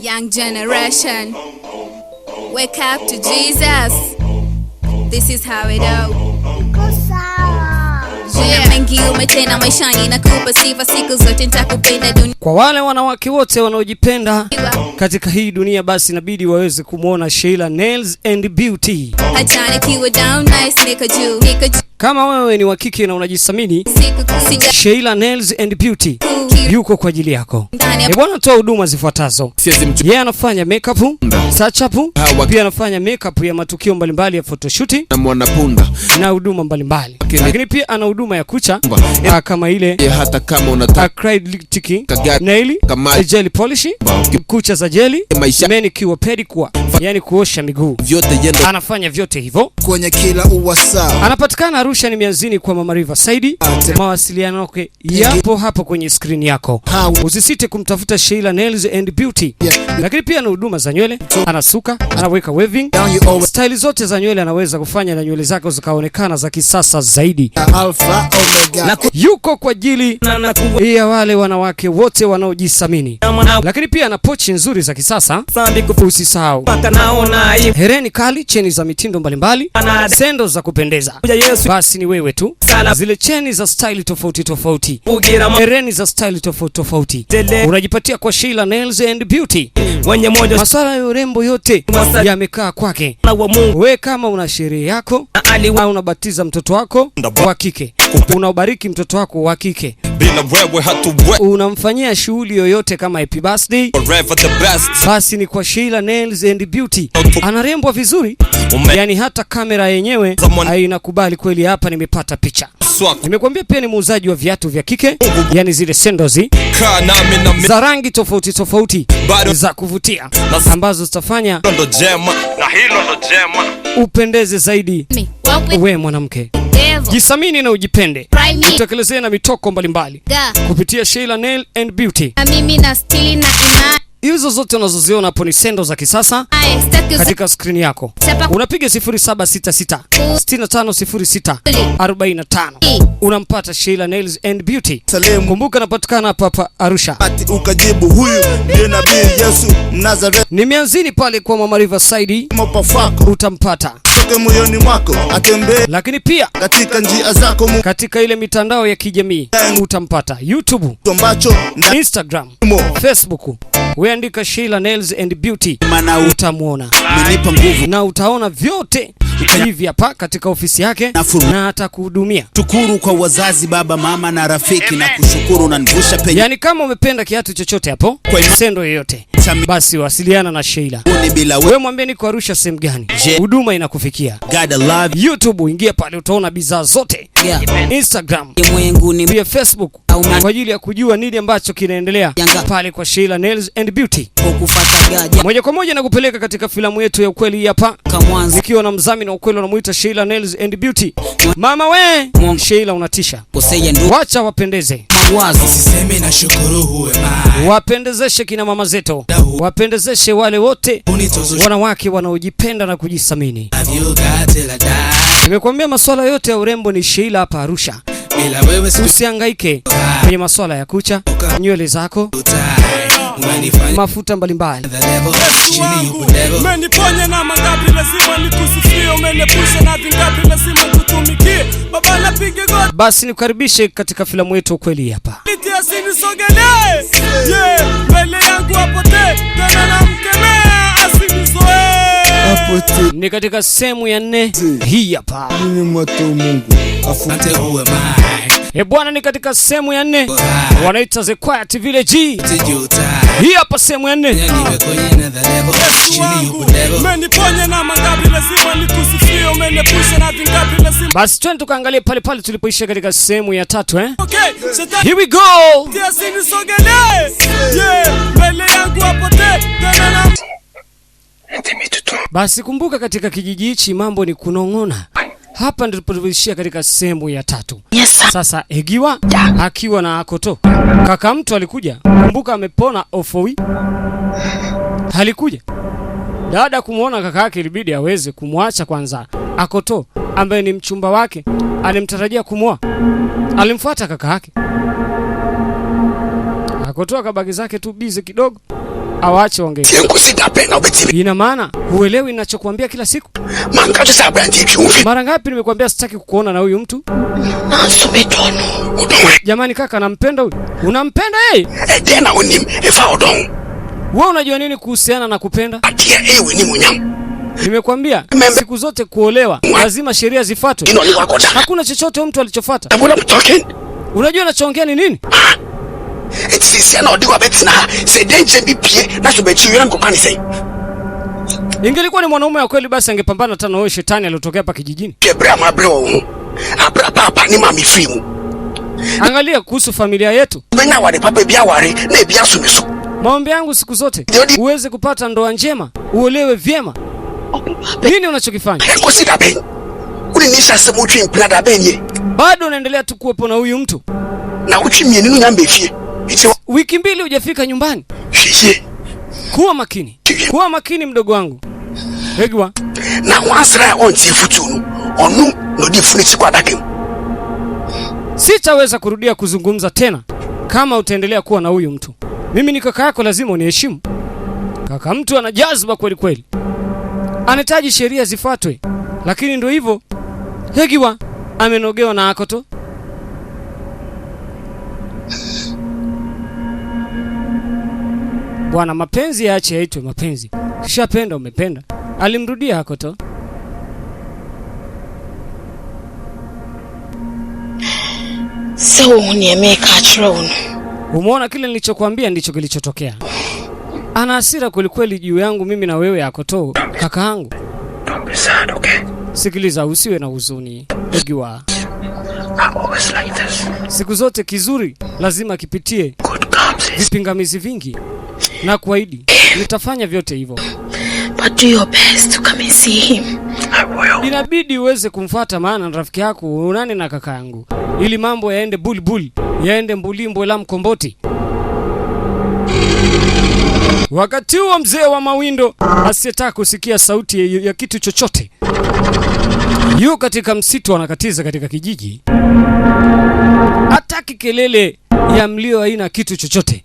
Young generation, wake up to Jesus. This is how it go. Kwa wale wanawake wote wanaojipenda katika hii dunia, basi inabidi waweze kumuona Sheila Nails and Beauty. Kama wewe ni wa kike na unajisamini, Sheila Nails and Beauty yuko kwa ajili yako. Bwana, toa huduma zifuatazo. Yeye anafanya makeup, touch up, pia anafanya makeup ya matukio mbalimbali ya photoshoot na huduma mbalimbali. Lakini pia ana huduma ya kucha kama ile hata kama unataka acrylic nail, gel polish, kucha za jeli, manicure, pedicure, yani kuosha miguu. Anafanya vyote hivyo kwenye kila uwasa. Anapatikana Arusha ni Mianzini kwa Mama Riverside. Mawasiliano yake yapo hapo kwenye screen yako. Usisite kumtafuta Sheila Nails and Beauty. Lakini pia ana huduma za nywele, anasuka, anaweka weaving. Style zote za nywele anaweza kufanya na nywele zako zikaonekana za kisasa zaidi. Alpha Omega. Yuko kwa ajili ya wale wanawake wote wanaojisamini. Lakini pia ana pochi nzuri za kisasa. Usisahau hereni kali, cheni za mitindo mbalimbali, sendo za kupendeza. Basi ni wewe tu. Zile cheni za style tofauti tofauti, hereni za style tofauti tofauti unajipatia kwa Sheila Nails and Beauty. Masuala ya urembo yote yamekaa kwake. Wewe kama una sherehe yako au unabatiza mtoto wako wa kike, unabariki mtoto wako wa kike, unamfanyia shughuli yoyote kama happy birthday, basi ni kwa Sheila Nails and Beauty. Anarembwa vizuri, yani hata kamera yenyewe hainakubali kweli. Hapa nimepata picha. Nimekuambia pia ni muuzaji wa viatu vya kike, yani zile sendozi za rangi tofauti tofauti za kuvutia ambazo zitafanya upendeze zaidi. Wewe mwanamke, jisamini na ujipende. Utekelezee na mitoko mbalimbali kupitia Sheila Nail and Beauty. Mimi na stili na imani. Hizo zote unazoziona hapo ni sendo za kisasa katika screen yako. Unapiga 0766 6506 45. Unampata Sheila Nails and Beauty. Kumbuka napatikana hapa Arusha. Ukajibu huyu ndiye nabii Yesu Mnazareti. Ni Mianzini pale kwa Mama Riverside. Utampata moyoni mwako atembee. Lakini pia katika njia zako katika ile mitandao ya kijamii utampata YouTube, Instagram, Facebook. Wewe andika Sheila Nails and Beauty, utamuona. Amenipa nguvu na utaona vyote hivi hapa katika ofisi yake na atakuhudumia. Shukuru kwa wazazi, baba, mama na rafiki na kushukuru unanivusha penye. Yani kama umependa kiatu chochote hapo kwa sendo yoyote, basi wasiliana na Sheila. Wewe mwambie niko Arusha sehemu gani, huduma inakufikia. God I love you. YouTube ingia pale utaona bidhaa zote. Instagram, pia Facebook kwa ajili ya kujua nini ambacho kinaendelea pale kwa Sheila Nails and Beauty. Moja kwa moja nakupeleka katika filamu yetu ya ukweli hapa. Nikiwa na mzami na ukweli unamuita Sheila Nails and Beauty. Mama we, Sheila unatisha. Wacha wapendeze. Usiseme na shukuru huwe mai. Wapendezeshe kina mama zetu. Wapendezeshe wale wote wanawake wanaojipenda na kujisamini. Nimekuambia masuala yote ya urembo ni Sheila hapa Arusha. Usihangaike kwenye masuala ya kucha, nywele zako, mafuta mbalimbali. Umeniponya na mangapi lazima nikusifie, umenepusha na vingapi lazima kutumikie. Baba napige God. Basi nikukaribishe katika filamu yetu ukweli hapa. Asinisogelee. Mbele yangu apotee, tena namkemea asinizoee. Apotee. Ni katika sehemu ya 4 hii hapa. Ni moto Mungu. Asante huwe mai. Bwana, ni katika sehemu ya 4. Wanaita The Quiet Village. Hii hapa sehemu ya 4. Umeniponya na mangapi lazima nikusifie, umenepusha na vingapi lazima. Basi twende tukaangalie pale pale tulipoishia katika sehemu ya 3 Okay, here we go. Mbele yangu apotee, tena na basi kumbuka katika kijiji hichi mambo ni kunong'ona. Hapa ndipo tulipoishia katika sehemu ya 3. Sasa Egiwa akiwa na Akoto. Kaka mtu alikuja. Kumbuka amepona Ofoi. Alikuja. Dada kumuona kaka yake ilibidi aweze kumwacha kwanza. Akoto ambaye ni mchumba wake alimtarajia kumwoa. Alimfuata kaka yake. Akotoa kabagi zake tu busy kidogo. Awache ongee. Ina maana huelewi ninachokuambia kila siku? Mara ngapi nimekuambia sitaki kukuona na huyu mtu? Jamani kaka, nampenda huyu. Unampenda yeye? Wewe unajua nini kuhusiana na kupenda? Nimekwambia siku zote kuolewa lazima sheria zifuatwe. Hakuna chochote mtu alichofuata. Unajua nachoongea ni nini? Ingelikuwa ni mwanaume wa kweli basi angepambana tena na huyo shetani aliyotokea hapa kijijini. Angalia kuhusu familia yetu. Maombi yangu siku zote uweze kupata ndoa njema, uolewe vyema. Nini unachokifanya? Bado unaendelea tu kuwepo na huyu mtu. Wiki 2 hujafika nyumbani. Kuwa makini. Kuwa makini mdogo wangu. Hegwa. Sitaweza kurudia kuzungumza tena kama utaendelea kuwa na huyu mtu. Mimi ni kaka yako, lazima uniheshimu. Kaka mtu ana jazba kweli kweli. Anahitaji sheria zifuatwe. Lakini ndio hivyo. Hegiwa amenogewa na Akoto. Bwana, mapenzi yaache yaitwe mapenzi. Kishapenda umependa. Alimrudia Akoto. So uniameka Tron. Umeona kile nilichokuambia ndicho kilichotokea. Ana hasira kweli juu yangu mimi na wewe Akoto, kaka yangu. Okay? Sikiliza, usiwe na huzuni. Hegiwa. Siku zote kizuri lazima kipitie vipingamizi vingi, na kuahidi nitafanya vyote hivyo. But do your best to come and see him. Inabidi uweze kumfuata, maana rafiki yako unani na kaka yangu, ili mambo yaende bulbul, yaende mbulimbo la mkomboti. Wakati huo mzee wa mawindo asiyetaka kusikia sauti ya kitu chochote yu katika msitu anakatiza katika kijiji. Hataki kelele ya mlio haina kitu chochote.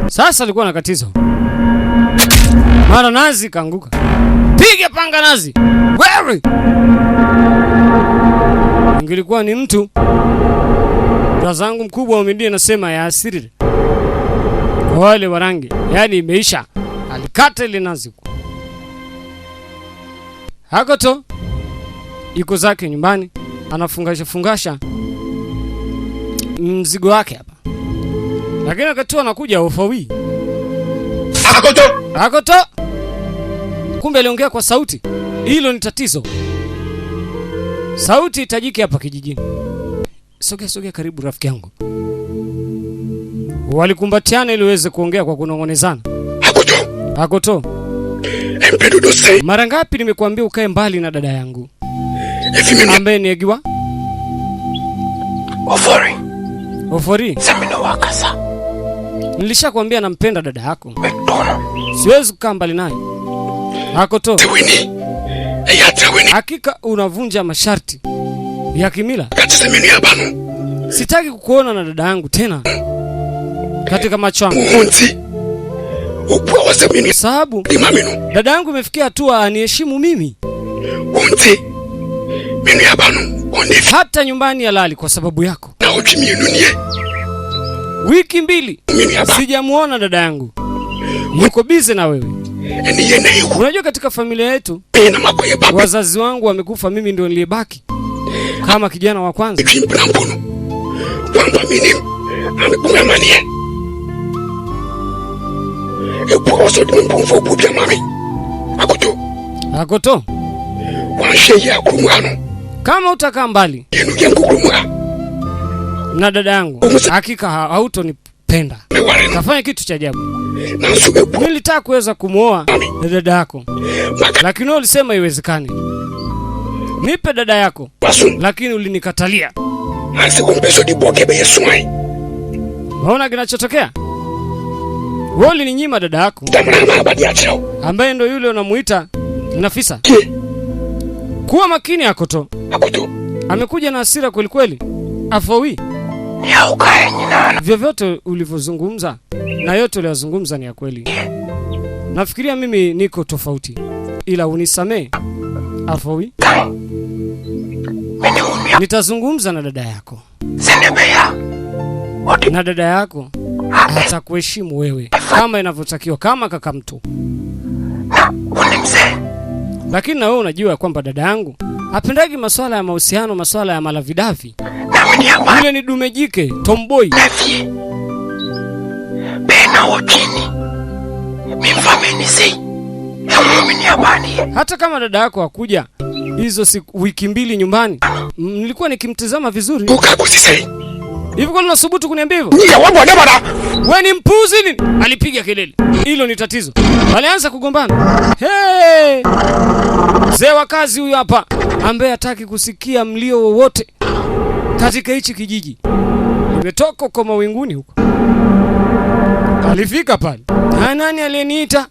Sasa alikuwa anakatiza. Mara nazi kaanguka. Piga panga nazi. Wewe! Ingelikuwa ni mtu. Razangu mkubwa wa Midie nasema ya asiri. Wale warangi, yani imeisha. Alikata ile nazi. Akoto yuko zake nyumbani, anafungasha mzigo wake hapa. Lakini wakati anakuja ofawi. Akoto! Kumbe aliongea kwa sauti. Hilo ni tatizo. Sauti itajiki hapa kijijini. Sogea karibu rafiki yangu. Walikumbatiana ili uweze kuongea kwa kunongonezana. Akoto. Mara ngapi nimekuambia ukae mbali na dada yangu? Ambaye ni Hegiwa? Ofori. Nilishakwambia nampenda dada yako. Siwezi kukaa mbali naye. Akoto. Hakika unavunja masharti ya kimila. Sitaki kukuona na dada yangu tena katika macho yangu. Sababu dada yangu imefikia hatua aniheshimu mimi. Hata nyumbani halali kwa sababu yako. Wiki 2 sijamuona dada yangu. Yuko busy na wewe. Unajua katika familia yetu wazazi wangu wamekufa, mimi ndio niliyebaki kama kijana wa kwanza. Akoto. Kama utakaa mbali na dada yangu, hakika hautonipenda. Tafanya kitu cha ajabu. Nilitaka kuweza kumuoa dada yako, lakini wewe ulisema iwezekani. Nipe dada yako, lakini ulinikatalia. Unaona kinachotokea? Wewe ni nyima dada yako ambaye ndo yule unamuita Nafisa. Kuwa makini Akoto. Amekuja na hasira kweli kweli. Afowi. Vyovyote ulivyozungumza na yote uliyozungumza ni ya kweli. Nafikiria mimi niko tofauti, ila unisamee Afowi. Nitazungumza na dada yako. Na dada yako atakuheshimu wewe kama inavyotakiwa, kama kaka mtu. Lakini na wewe unajua kwamba dada yangu hapendagi masuala ya mahusiano, masuala ya malavidavi. Yule ni dume jike, tomboy. Hata kama dada yako hakuja hizo wiki 2 nyumbani, nilikuwa nikimtazama vizuri. Hivi kwa nini unasubutu kuniambia hivyo? Wewe ni mpuzi nini? Alipiga kelele. Hilo ni tatizo. Walianza kugombana. Hey! Mzee wa kazi huyu hapa ambaye hataki kusikia mlio wowote katika hichi kijiji. Nimetoka kwa mawinguni huko. Alifika pale. Nani aliyeniita?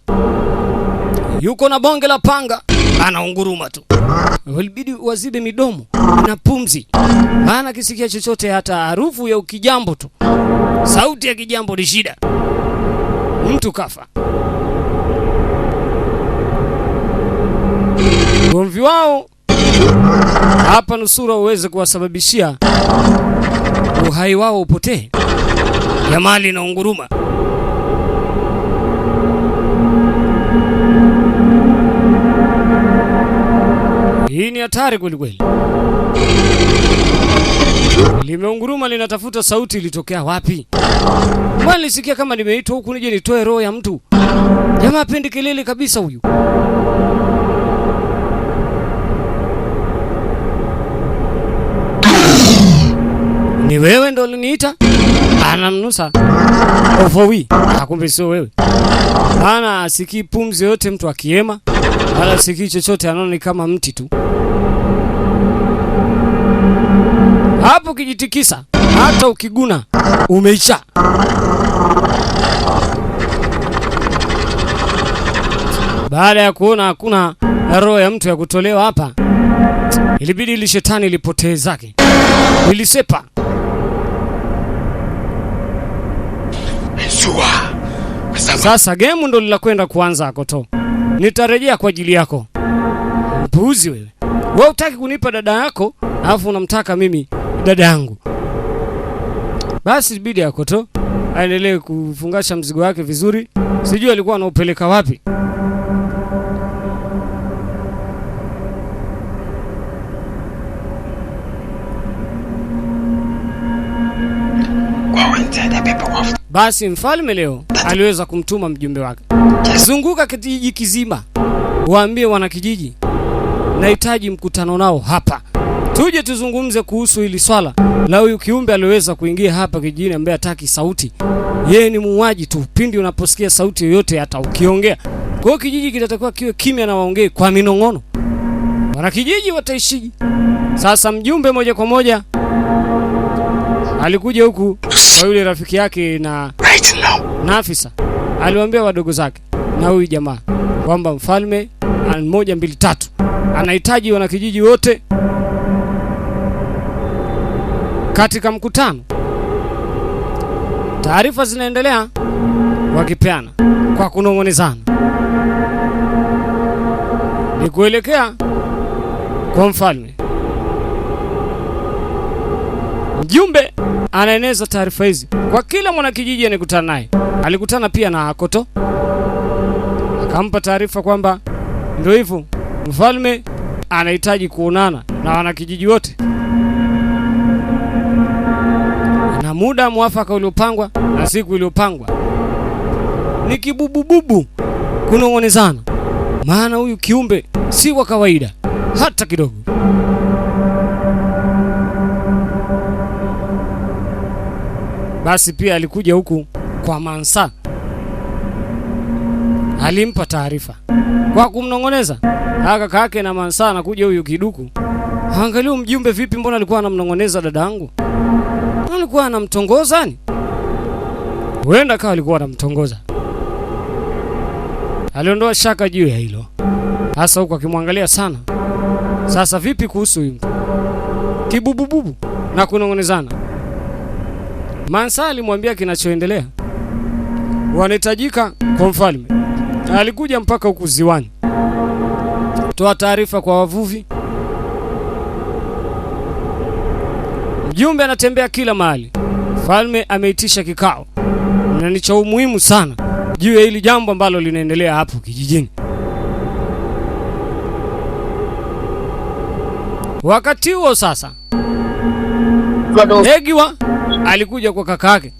Yuko na bonge la panga. Anaunguruma tu. Walibidi wazibe midomo na pumzi. Maana kisikia chochote, hata harufu ya ukijambo tu. Sauti ya kijambo ni shida. Mtu kafa. Ugomvi wao hapa nusura uweze kuwasababishia uhai wao upotee. Ya mali na unguruma. Hii ni hatari kweli kweli. Limeunguruma linatafuta sauti ilitokea wapi? Mbona nilisikia kama nimeitwa huku nije nitoe roho ya mtu. Jamaa apendi kelele kabisa huyu. Ni wewe ndo uliniita? Anamnusa. Ofowi. Kumbe sio wewe. Ana sikii pumzi yote mtu akiema. Wala sikii chochote, anaona ni kama mti tu. Hapo kijitikisa, hata ukiguna umeisha. Baada ya kuona hakuna roho ya mtu ya kutolewa hapa, ilibidi ile shetani lipotee zake. Ilisepa. Sasa game ndo lilakwenda kuanza Akoto. Nitarejea kwa ajili yako. Mpuuzi wewe. Wewe hutaki kunipa dada yako, alafu unamtaka mimi dada yangu. Basi bidi Akoto aendelee kufungasha mzigo wake vizuri. Sijui alikuwa anaupeleka wapi. Basi mfalme leo aliweza kumtuma mjumbe wake. Zunguka kijiji kizima. Waambie wanakijiji nahitaji mkutano nao hapa. Tuje tuzungumze kuhusu hili swala la huyu kiumbe aliweza kuingia hapa kijijini ambaye hataki sauti. Yeye ni muuaji tu. Pindi unaposikia sauti yoyote hata ukiongea. Kwa hiyo kijiji kitatakiwa kiwe kimya na waongee kwa minong'ono. Wanakijiji wataishiji. Sasa mjumbe moja kwa moja alikuja huku kwa yule rafiki yake na Nafisa. Aliwaambia wadogo zake na huyu jamaa kwamba mfalme 1 2 3 anahitaji wanakijiji wote katika mkutano. Taarifa zinaendelea wakipeana kwa kunong'onezana. Ni kuelekea kwa mfalme. Mjumbe anaeneza taarifa hizi kwa kila mwanakijiji anayekutana naye. Alikutana pia na Akoto. Akampa taarifa kwamba ndio hivyo, mfalme anahitaji kuonana na wanakijiji wote. Na muda mwafaka uliopangwa na siku iliyopangwa. Ni kibubububu kunong'onezana. Maana huyu kiumbe si wa kawaida hata kidogo. Basi pia alikuja huku kwa Mansa. Alimpa taarifa kwa kumnong'oneza. Kaka yake na Mansa anakuja huyu kiduku. Angalia mjumbe vipi, mbona alikuwa anamnong'oneza dada yangu? Alikuwa anamtongoza ni? Huenda kawa alikuwa anamtongoza. Aliondoa shaka juu ya hilo, hasa huko akimwangalia sana. Sasa vipi kuhusu huyu mtu? Kibubububu na kunongonezana. Mansa alimwambia kinachoendelea. Wanahitajika kwa mfalme. Alikuja mpaka huku ziwani, toa taarifa kwa wavuvi. Mjumbe anatembea kila mahali. Mfalme ameitisha kikao, na ni cha umuhimu sana juu ya hili jambo ambalo linaendelea hapo kijijini. Wakati huo sasa, Egiwa alikuja kwa kaka yake.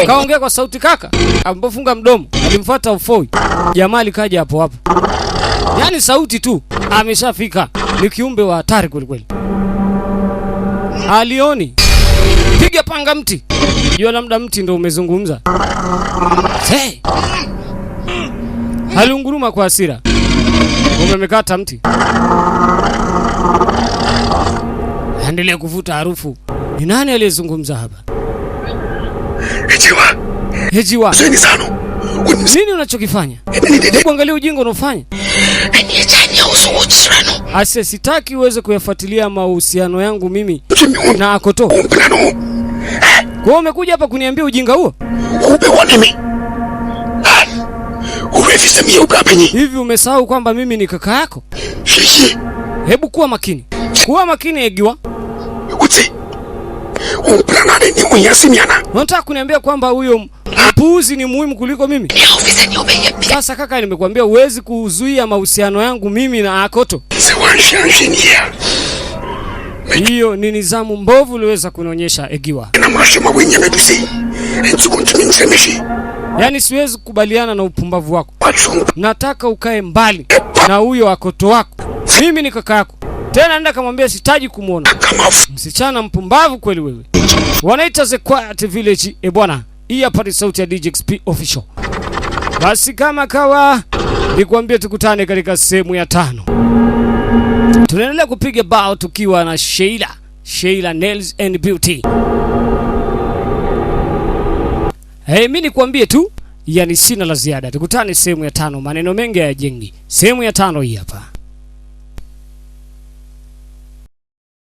Kaongea kwa sauti kaka, ampofunga mdomo, alimfuata Ufoi. Jamaa alikaja hapo hapo. Yaani sauti tu ameshafika. Ni kiumbe wa hatari kweli kweli. Alioni piga panga mti. Jua labda mti ndio umezungumza. Hey! Aliunguruma kwa hasira. Umemekata mti. Endelea kuvuta harufu. Ni nani aliyezungumza hapa? Ejiwa. Nini unachokifanya? Hebu angalia ujinga unaofanya. Ase, sitaki uweze kuyafuatilia mahusiano yangu mimi na Akoto. Kwa umekuja hapa kuniambia ujinga huo? Hivi umesahau kwamba mimi ni kaka yako? Hebu kuwa makini. Kuwa makini Egiwa. Unataka kuniambia kwamba huyo mpuuzi ni muhimu kuliko mimi? Sasa kaka, nimekuambia uwezi kuzuia mahusiano yangu mimi na Akoto. Hiyo ni nizamu mbovu uliweza kunionyesha Egiwa. Yaani siwezi kukubaliana na upumbavu wako. Nataka ukae mbali na huyo Akoto wako. Mimi ni kaka yako. Tena nenda kamwambia sitaji kumuona. Msichana mpumbavu kweli wewe. Wanaita The Quiet Village. Bwana, hii hapa ni sauti ya DJXP Official. Basi kama kawa nikwambie tukutane katika sehemu ya 5. Tunaendelea kupiga bao tukiwa na Sheila Nails and Beauty. Mimi nikwambie tu, yani sina la ziada. Tukutane sehemu ya 5. Maneno mengi hayajengi. Sehemu ya 5 hii hapa.